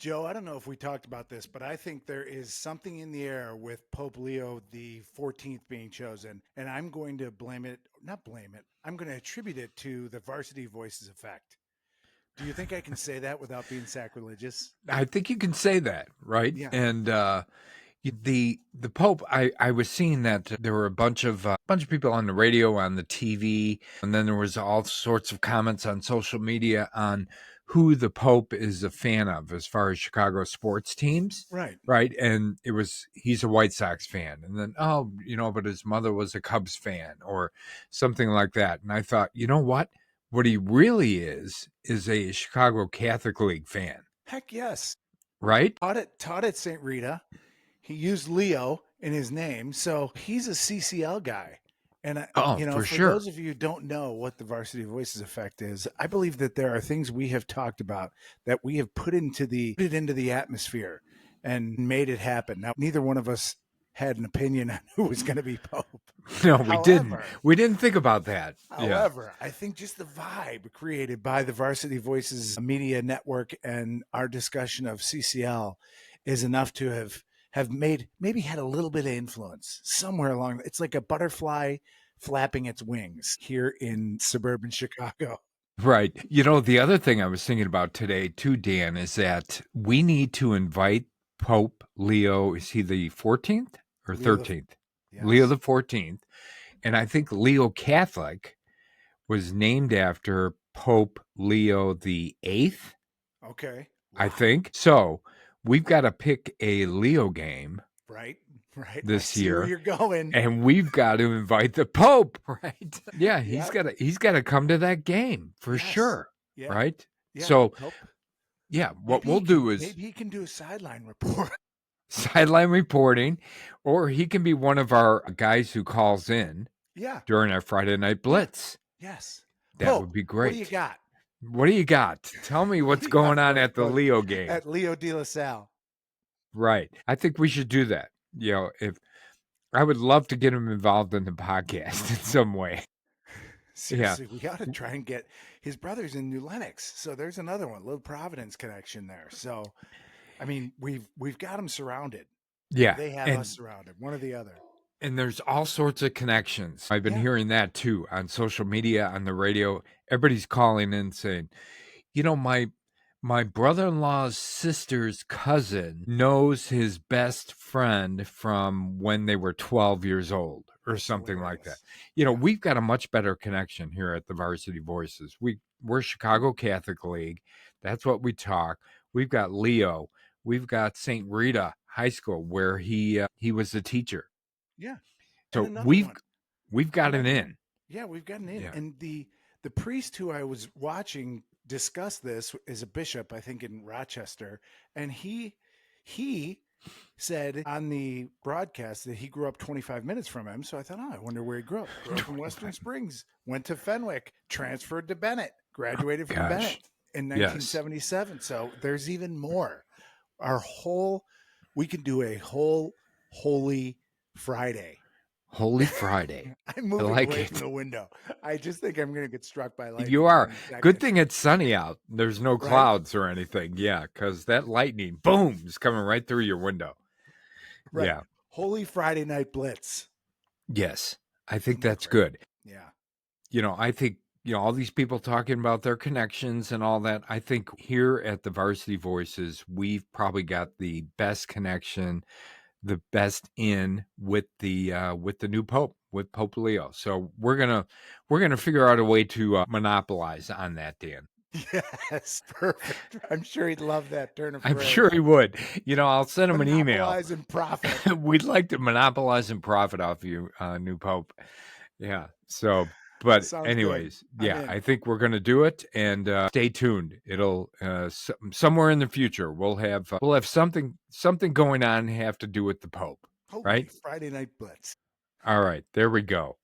Joe, I don't know if we talked about this, but I think there is something in the air with Pope Leo the 14th being chosen, and I'm going to blame it, not blame it, I'm going to attribute it to the Varsity Voices effect. Do you think I can say that without being sacrilegious? I think you can say that, right? Yeah, And the Pope, I was seeing that there were a bunch of people on the radio, on the TV, and then there was all sorts of comments on social media on who the Pope is a fan of as far as Chicago sports teams, right. right? And he's a White Sox fan, and then but his mother was a Cubs fan or something like that. And I thought, you know what? What he really is a Chicago Catholic League fan, Heck yes. right? Taught at St. Rita. He used Leo in his name, so he's a CCL guy. And Oh, for for sure. those of you who don't know what the Varsity Voices effect is, I believe that there are things we have talked about that we have put it into the atmosphere and made it happen. Now, neither one of us had an opinion on who was going to be Pope. No, we didn't. However, We didn't think about that. Yeah. I think just the vibe created by the Varsity Voices media network and our discussion of CCL is enough to have made maybe had a little bit of influence somewhere along. It's like a butterfly flapping its wings here in suburban Chicago. Right. The other thing I was thinking about today too, Dan, is that we need to invite Pope Leo. Is he the 14th or Leo the 13th? Leo yes, the 14th. And I think Leo Catholic was named after Pope Leo the 8th, okay, I wow, think. So we've got to pick a Leo game right, right. I this see where year, you're going. and we've got to invite the Pope, right? Yeah, Yep, he's got to come to that game for yes, sure, yeah, right? yeah. So Nope. yeah, what we'll do is Maybe he can do a sideline report. sideline reporting, or he can be one of our guys who calls in Yeah, during our Friday night yeah, blitz. yes. That would Pope, be what do you great. got? What do you got? Tell me What what's do you got going on for us, at the Coach? Leo game. At Leo de La Salle. Right. I think we should do that. If I would love to get him involved in the podcast in some way. Yeah. Seriously, we got to try and get his brother's in New Lenox, so there's another one, little Providence connection there. So, I mean, we've got them surrounded, or Yeah. they have us And surrounded, one or the other. and there's all sorts of connections. I've been Yeah, hearing that too on social media, on the radio. Everybody's calling in saying, my brother-in-law's sister's cousin knows his best friend from when they were 12 years old or that's something like that. hilarious. Yeah, We've got a much better connection here at the Varsity Voices. We're Chicago Catholic League. That's what we talk. We've got Leo. We've got St. Rita High School where he was a teacher. yeah, and So another we've got it another one. in. Yeah, we've gotten in, Yeah. and the priest who I was watching discuss this is a bishop, I think, in Rochester, and he said on the broadcast that he grew up 25 minutes from him. So I thought, oh, I wonder where he grew up. Grew up in Western 25. Springs, went to Fenwick, transferred to Bennett, graduated from Bennett Gosh. in Yes. 1977. So there's even more. We can do a whole Holy Friday. Holy Friday. I'm I moving like away from it. the window. I just think I'm going to get struck by You lightning are. any Good second, thing it's sunny out. There's no right? clouds or anything. Yeah, because that lightning, boom, is coming right through your window. Right. Yeah. Holy Friday night blitz. Yes. I think Something that's crazy. good. Yeah. I think, all these people talking about their connections and all that. I think here at the Varsity Voices, we've probably got the best connection, the best in with the new Pope, with Pope Leo. So we're gonna figure out a way to monopolize on that, Dan. Yes, perfect. I'm sure he'd love that turn of I'm sure phrase. he would. I'll send him an email. Monopolize and profit. We'd like to monopolize and profit off you, new Pope. Yeah. So, but Sounds good. anyways, I'm yeah, in. I think we're going to do it, and stay tuned. It'll somewhere in the future we'll have something going on have to do with the Pope, Holy right? Friday night blitz. All right, there we go.